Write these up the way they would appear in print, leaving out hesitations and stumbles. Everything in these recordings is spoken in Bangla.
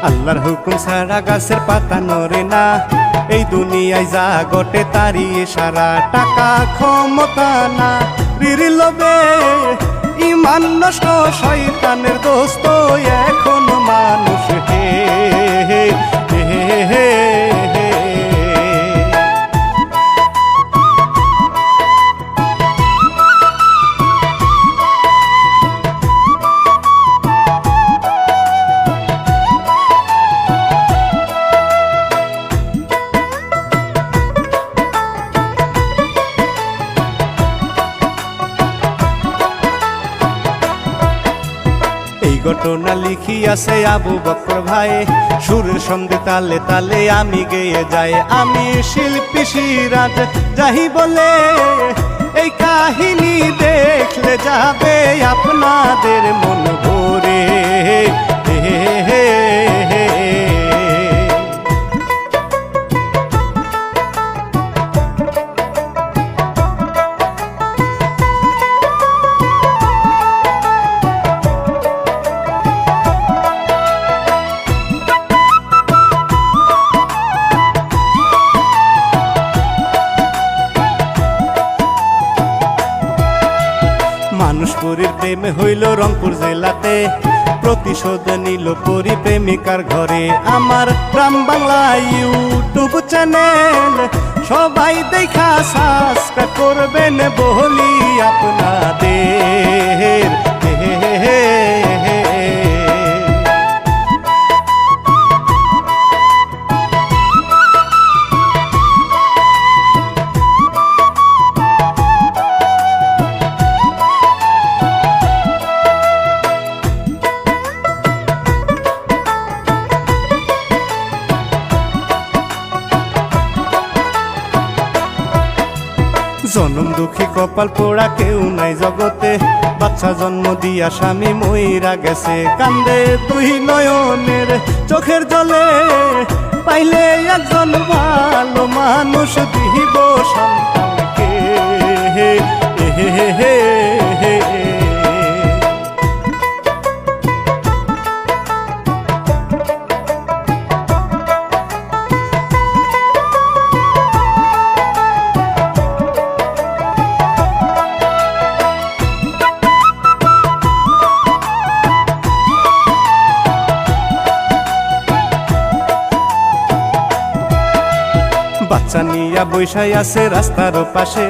আল্লাহর হুকুম ছাড়া গাছের পাতা নড়ে না, এই দুনিয়ায় যা ঘটে তারই ইশারা। টাকা ক্ষমতা না রিরি লোভে ইমান নষ্ট, শয়তানের দোস্ত এখন মানুষ হে হে হে হে। এই ঘটনা লিখিয়াছে আবু বকর ভাই, সুরের সঙ্গে তালে তালে আমি গেয়ে যাই। আমি শিল্পী সিরাজ যাহি বলে এই কাহিনী দেখলে যাবে আপনাদের মন ভরে হে হে হে। মানুষ পরীর প্রেমে হইল রংপুর জেলাতে, প্রতিশোধ নিল পরি প্রেমিকার ঘরে। আমার গ্রাম বাংলা ইউটিউব চ্যানেল সবাই দেখা সাবস্ক্রাইব করবেন বলি আপনাদের হে হে হে হে। জনম দুঃখী কপাল পোড়া কেউ নাই জগতে, বাচ্চা জন্ম দিয়া স্বামী মইরা গেছে। কান্দে দুই নয়নের চোখের জলে, পাইলে একজন ভালো মানুষ দিব সন্তানকে হে হে হে হে হে। বাচ্চা নিয়া বৈশাই আছে রাস্তার পাশে,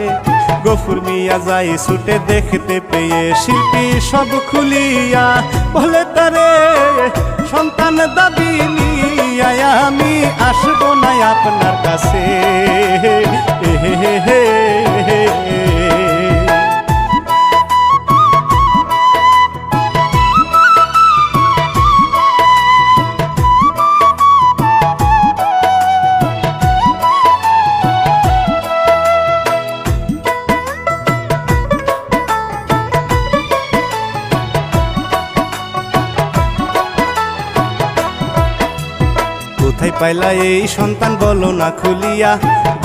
গফুর মিয়া যাই ছুটে দেখতে পেয়ে। শিল্পী সব খুলিয়া বলে তারে সন্তান দাবি নিয়া আমি আসবো না আপনার কাছে হে হে হে হে। কোথায় পাইলা এই সন্তান বলো না খুলিয়া,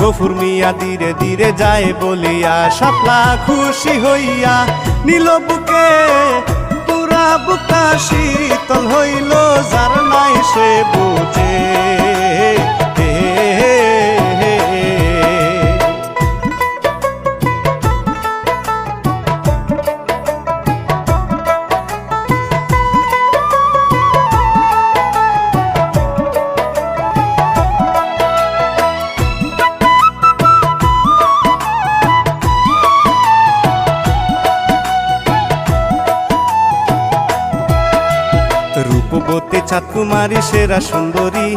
গফুর মিয়া ধীরে ধীরে যায় বলিয়া। শাপলা খুশি হইয়া নিল বুকে, পুরা বুকা শীতল হইল, যার নাই সে বুঝে হে হে হে। রূপবতী চাঁদ কুমারী সেরা সুন্দরী,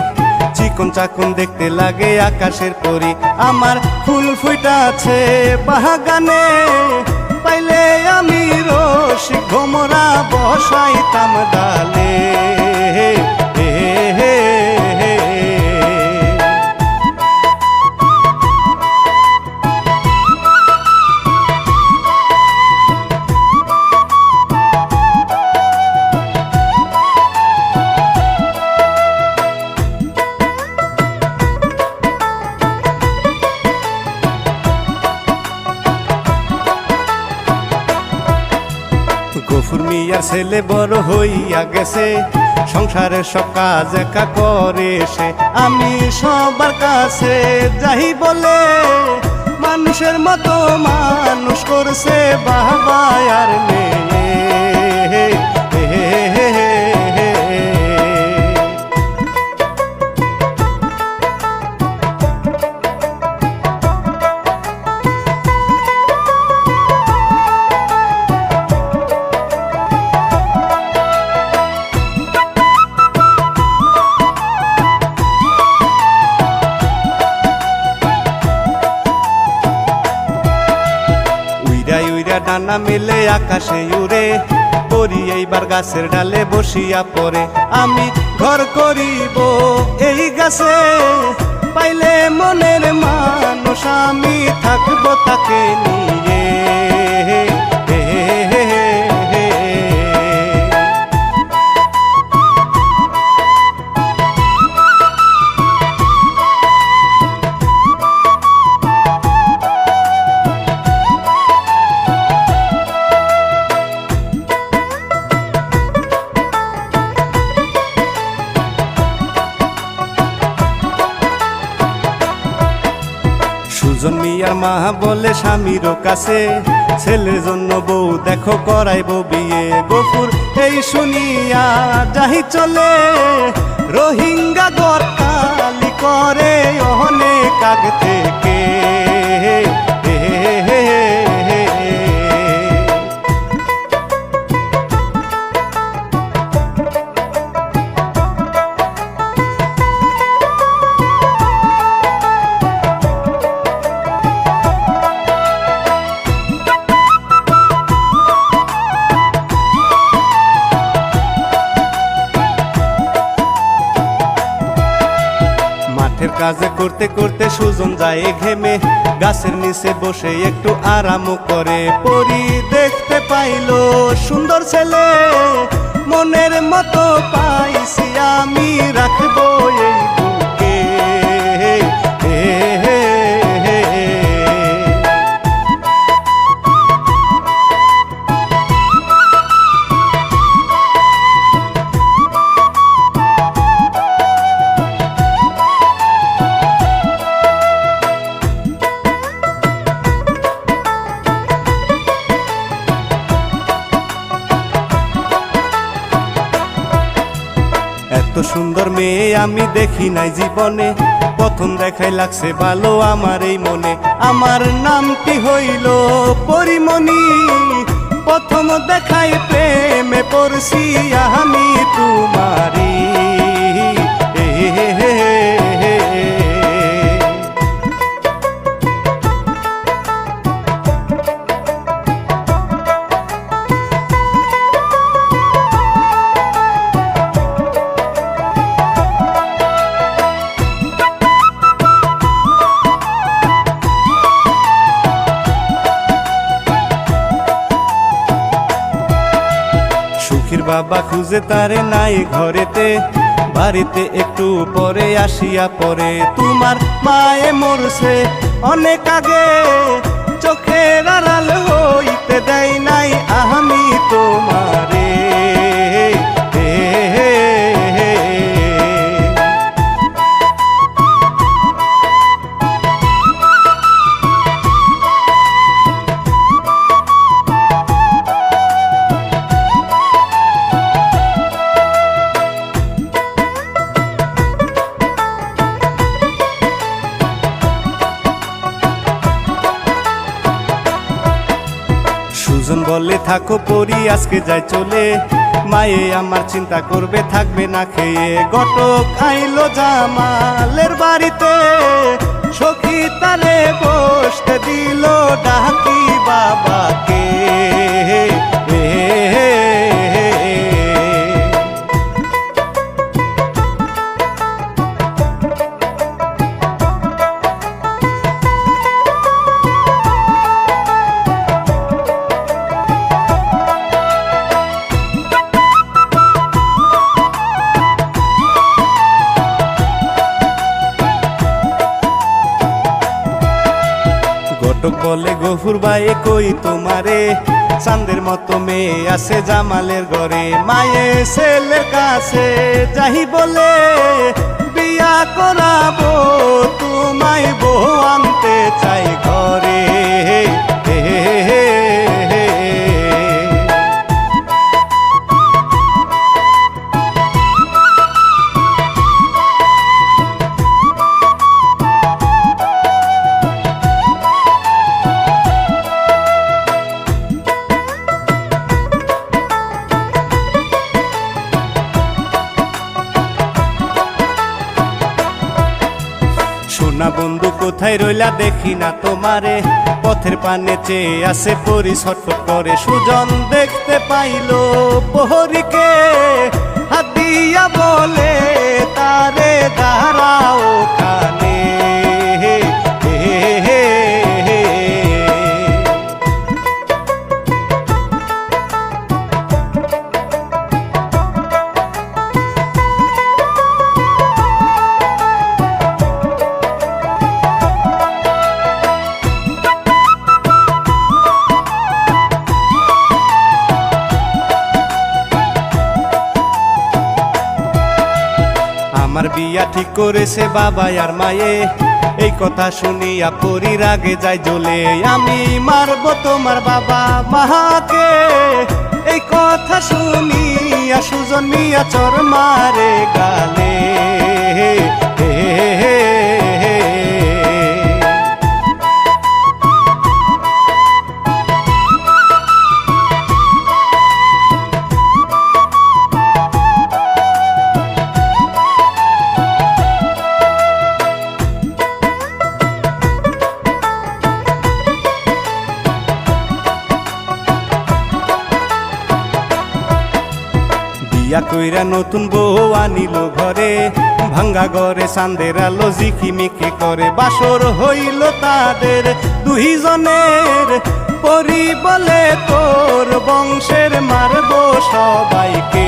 চিকন চাকন দেখতে লাগে আকাশের পরি। আমার ফুল ফুইটা আছে বাগানে, পাইলে আমি রসিক ভোমরা বসাইতাম ডালে হে হে হে হে। গফুর মিয়া মিয়ার ছেলে বড় হইয়া গেছে, সংসারের সব কাজ একা করে সে। আমি সবার কাছে যাই বলে মানুষের মতো মানুষ করছে বাবা আর মেয়ে। ডানা মেলে আকাশে উড়ে, পরি এইবার গাছের ডালে বসিয়া পড়ে। আমি ঘর করিব এই গাছে, পাইলে মনের মানুষ আমি থাকবো তাকে নিয়ে। সুজন মিয়ার মা বলে স্বামীর কাছে, ছেলের জন্য বউ দেখো করাইব বিয়ে। গফুর এই শুনিয়া যাহি চলে, রোহিঙ্গা গরকালি করে অনেক আগ থেকে। কাজে করতে করতে সুজন যায় ঘেমে, গাছের নিচে বসে একটু আরাম করে। পরি দেখতে পাইলো সুন্দর ছেলে, মনের মতো পাইছি আমি রাখবো এই বুকে। এত সুন্দর মেয়ে আমি দেখি নাই জীবনে, প্রথম দেখাই লাগছে ভালো আমার এই মনে। আমার নামটি হইল পরিমণি, প্রথম দেখাই প্রেমে পড়ছি আমি তোমারি। বাবা খুঁজে তারে নাই ঘরেতে, বাড়িতে একটু পরে আসিয়া পরে। তোমার মায়ে মরছে অনেক আগে, চোখের আড়াল হইতে দেয় নাই আমি তোমারে। সুজন বলে থাকো পরি আজকে যাই চলে, মায়ে আমার চিন্তা করবে থাকবে না খেয়ে। ঘটক আইলো জামালের বাড়িতে, সখী তারে বসতে দিল ডাকি বাবাকে। ঘটক বলে গফুর ভাই কই তোমারে, চাঁদের মতো মেয়ে আছে জামালের ঘরে, মায়ে ছেলের কাছে যাহি বলে বিয়া করাবো, তোমায় বউ আনতে চাই ঘরে। সোনা বন্ধু কোথায় রইলা দেখি না তোমারে, পথের পানে চেয়ে আসে পরি ছটফট করে, সুজন দেখতে পাইলো প্রহরীকে হাত দিয়া বলে তারে দাঁড়াও খানে। আমার বিয়া ঠিক করেছে বাবা আর মায়ে, এই কথা শুনিয়া পরীর আগে যাই জ্বলে, আমি মারব তোমার বাবা মাকে, এই কথা শুনিয়া সুজন মিয়া চর মারে গালে। বিয়া কইরা নতুন বউ আনিল ঘরে, ভাঙ্গা ঘরে চাঁদের আলো ঝিকিমিকি করে, বাসর হইল তাদের দুইজনের, পরি বলে তোর বংশের মারব সবাইকে।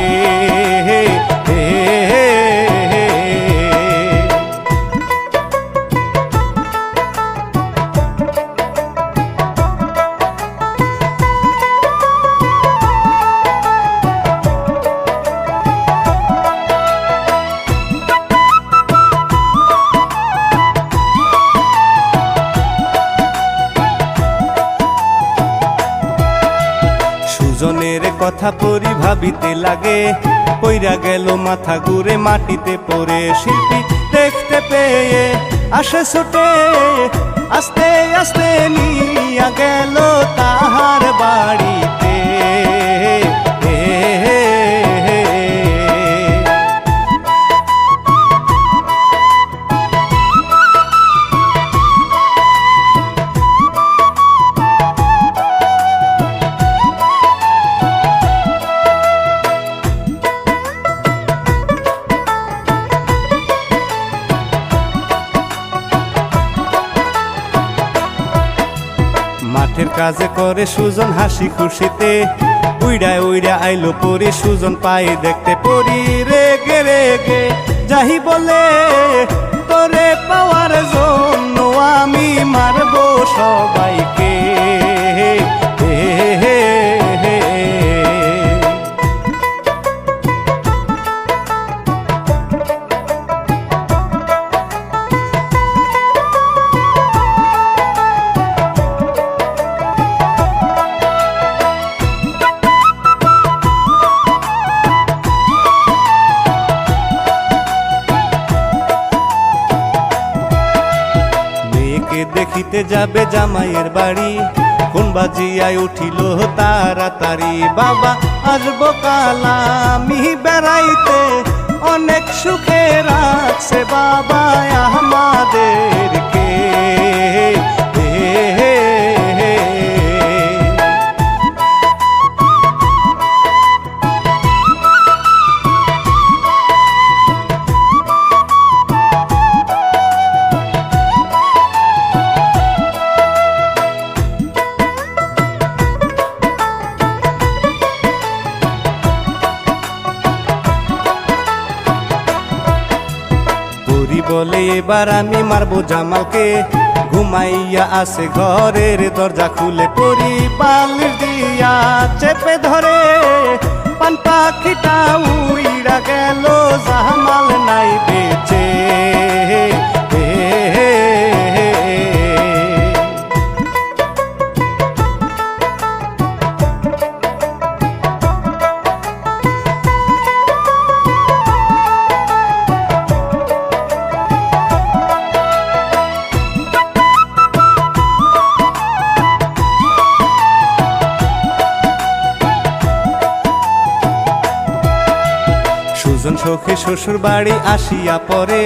সুজনের কথা পরি ভাবিতে লাগে, পইরা গেল মাথা ঘুরে মাটিতে পড়ে, শিল্পী দেখতে পেয়ে আসে ছুটে, আস্তে আস্তে নিয়া গেল তাহার বাড়িতে। মাঠের কাজে করে সুজন হাসি খুশিতে, উইড়ায় উইড়া আইলো পরি, সুজন পায়ে দেখতে পরি রেগে রেগে যাহি বলে, তোরে পাওয়ার জন্য আমি মারব সবাইকে। দেখিতে যাবে জামাইয়ের বাড়ি, কোন বাজিয়ায় উঠিল তাড়াতাড়ি, বাবা আসবো কাল আমি বেড়াইতে, অনেক সুখে রাখছে বাবা আমাদেরকে। বলে এবার আমি মারবো জামালকে, ঘুমাইয়া আছে ঘরের দরজা খুলে পরি বালিশ দিয়া চেপে ধরে পান পাখিটা উইড়া গেল জামাল নাই বেঁচে সুজন সখী শ্বশুর বাড়ি আসিয়া পরে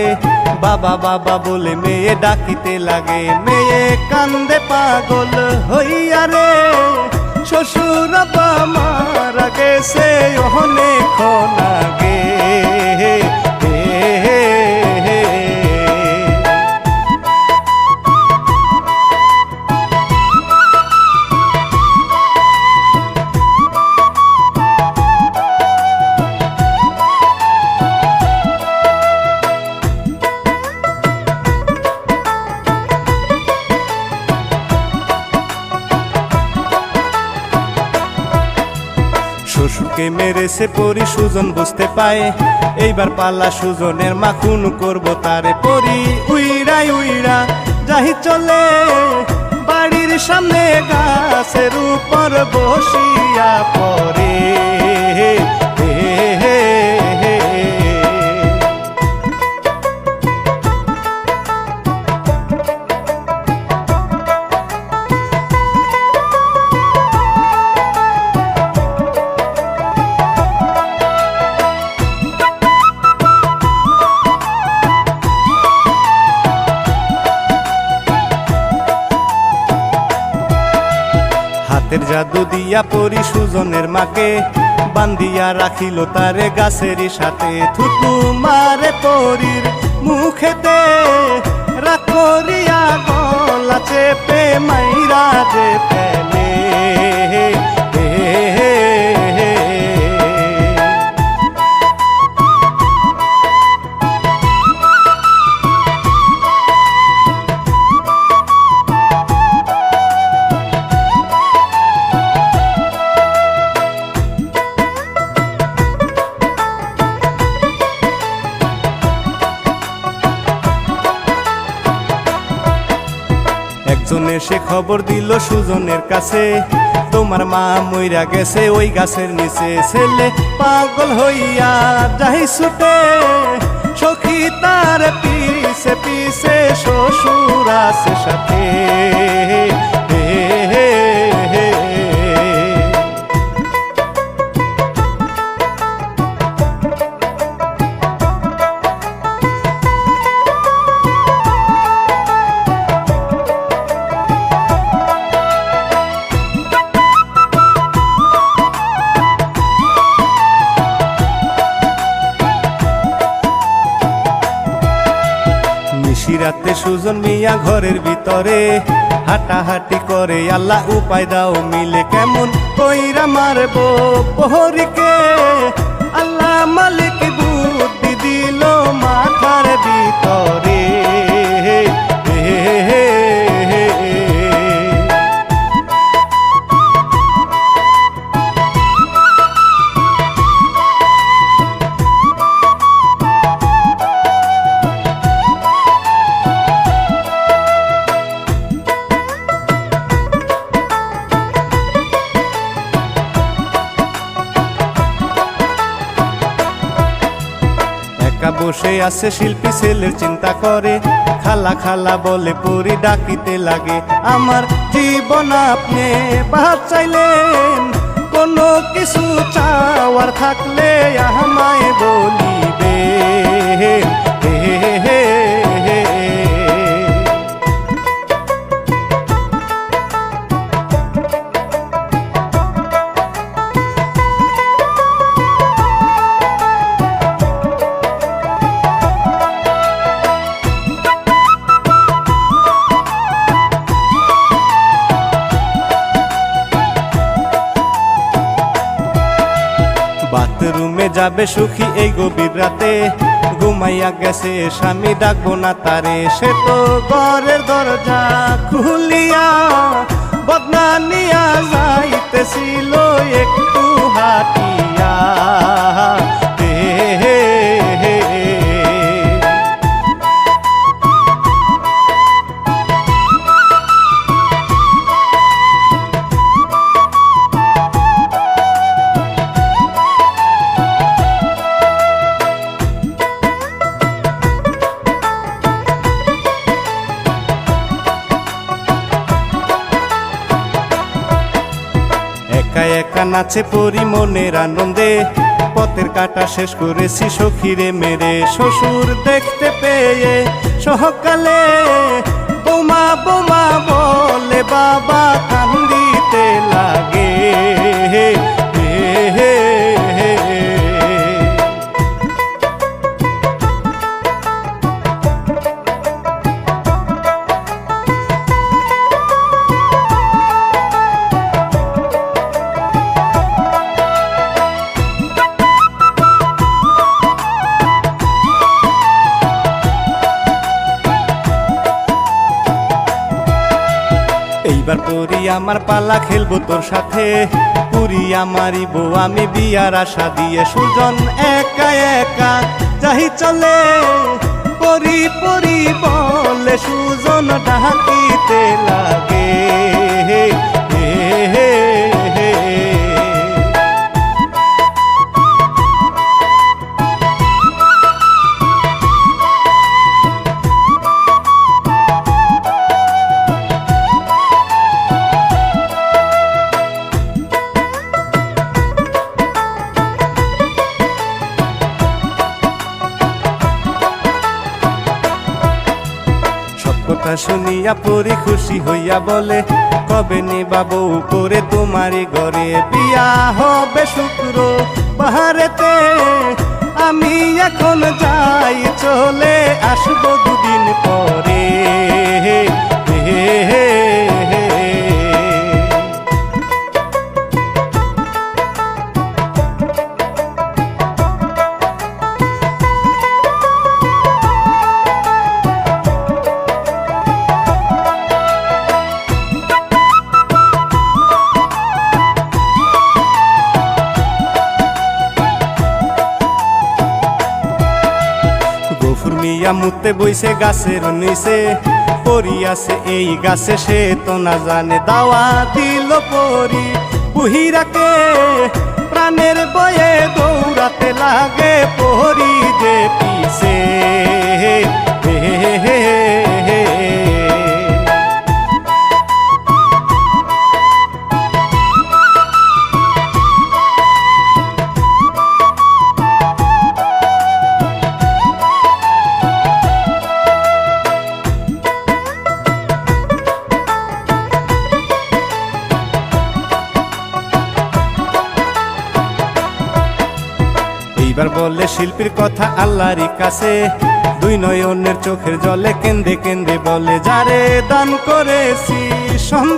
বাবা বাবা বলে মেয়ে ডাকিতে লাগে মেয়ে কান্দে পাগল হইয়া রে শ্বশুর বাবা মারা গেছে অনেক আগে শ্বশুরকে মেরেছে পরি সুজন বুঝতে পায় এইবার পাল্লা সুজনের মা খুন করবো তারে পরি উইড়া উইড়া যাহি চলে বাড়ির সামনে গাছের উপর বসিয়া পরে হাতের জাদু দিয়া পরি সুজনের মাকে বান্ধিয়া রাখিল তারে গাছেরই সাথে থুতু মারে পরির মুখেতে রাখরিয়া গলা চেপে মাইরা যে ফেলে একজন এসে খবর দিল সুজনের কাছে তোমার মা মইরা গেছে ওই গাছের নিচে ছেলে পাগল হইয়া যাই ছুটে সখী তার পিছে পিছে শ্বশুর আছে সাথে রাতে সুজন মিয়া ঘরের ভিতরে হাঁটাহাঁটি করে আল্লাহ উপায় দাও মিলে কেমন কইরা মারবো প্রহরীকে আল্লাহ মালিক বুদ্ধি দিল মাথার ভিতরে বসে আছে শিল্পী ছেলের চিন্তা করে খালা খালা বলে পরি ডাকিতে লাগে আমার জীবন আপনি বাঁচাইলেন কোনো কিছু চাওয়ার থাকলে আমায় বলিবে বাথরুমে যাবে সুখী এই গভীর রাতে ঘুম ঘুমাইয়া গেছে স্বামী ডাকবো না তারে, সে তো ঘরের দরজা খুলিয়া বদনা নিয়া যাইতেছিল একটু হাটিয়া। একা একা নাচে পরি মনের আনন্দে, পথের কাটা শেষ করেছি সখীরে মেরে। শ্বশুর দেখতে পেয়ে সহকালে বোমা বোমা বলে বাবা কান্দিতে লাগে। এইবার পরি আমার পালা খেলবো তোর সাথে, পুরি আমারই বউ আমি বিয়ার আশা দিয়ে। সুজন একা একা যাহি চলে, পরি পরি বলে সুজন ডাকিতে লাগে। কথা শুনিয়া পরি খুশি হইয়া বলে, কবে নিবা বউ করে তোমারই ঘরে, বিয়া হবে শুক্র বাহারেতে। আমি এখন যাই চলে আসবো দুদিন পরে। মিয়া মুতে বইছে গাছের নিচে, পড়িয়াছে এই গাছে সে তো না জানে। দাওয়া দিল পরি বুহিরাকে, প্রাণের বয়ে দৌড়াতে লাগে পরি যে পিছে। এইবার বলে শিল্পীর কথা আল্লাহরই কাছে, দুই নয়নের চোখের জলে কেন্দে কেন্দে বলে, যারে দান করেছি সন্তান